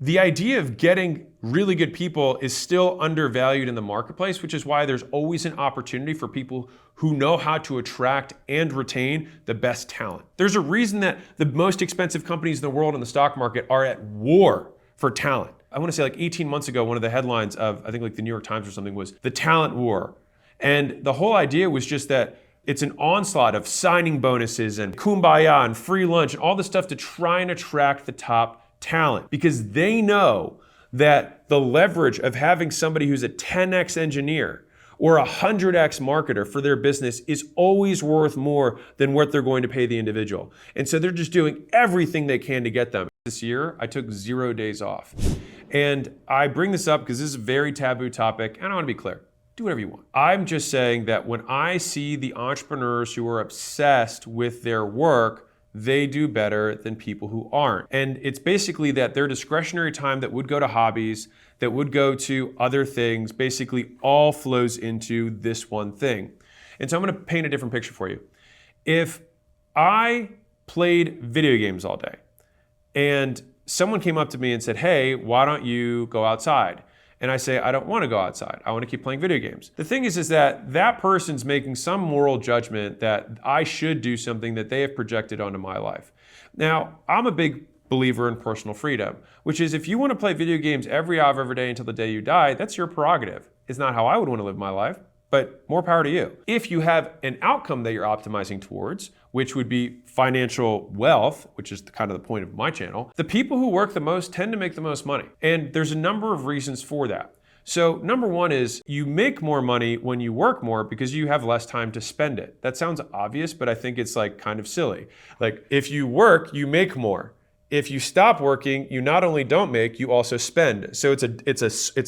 The idea of getting really good people is still undervalued in the marketplace, which is why there's always an opportunity for people who know how to attract and retain the best talent. There's a reason that the most expensive companies in the world in the stock market are at war for talent. I want to say like 18 months ago, one of the headlines of, I think like the New York Times or something, was the talent war. And the whole idea was just that it's an onslaught of signing bonuses and kumbaya and free lunch and all this stuff to try and attract the top talent, because they know that the leverage of having somebody who's a 10x engineer or a 100x marketer for their business is always worth more than what they're going to pay the individual. And so they're just doing everything they can to get them. This year, I took 0 days off. And I bring this up because this is a very taboo topic, and I want to be clear. Do whatever you want. I'm just saying that when I see the entrepreneurs who are obsessed with their work, they do better than people who aren't. And it's basically that their discretionary time that would go to hobbies, that would go to other things, basically all flows into this one thing. And so I'm going to paint a different picture for you. If I played video games all day and someone came up to me and said, hey, why don't you go outside? And I say, I don't want to go outside. I want to keep playing video games. The thing is that that person's making some moral judgment that I should do something that they have projected onto my life. Now, I'm a big believer in personal freedom, which is if you want to play video games every hour of every day until the day you die, that's your prerogative. It's not how I would want to live my life, but more power to you. If you have an outcome that you're optimizing towards, which would be financial wealth, which is kind of the point of my channel, the people who work the most tend to make the most money. And there's a number of reasons for that. So number one is you make more money when you work more because you have less time to spend it. That sounds obvious, but I think it's like kind of silly. Like if you work, you make more. If you stop working, you not only don't make, you also spend. So it's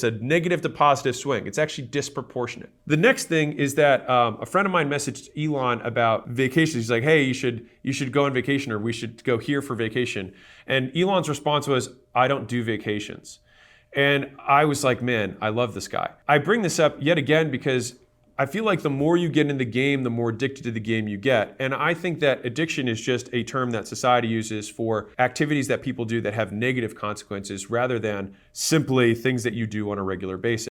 a negative to positive swing. It's actually disproportionate. The next thing is that a friend of mine messaged Elon about vacations. He's like, hey, you should go on vacation, or we should go here for vacation. And Elon's response was, I don't do vacations. And I was like, man, I love this guy. I bring this up yet again because I feel like the more you get in the game, the more addicted to the game you get. And I think that addiction is just a term that society uses for activities that people do that have negative consequences rather than simply things that you do on a regular basis.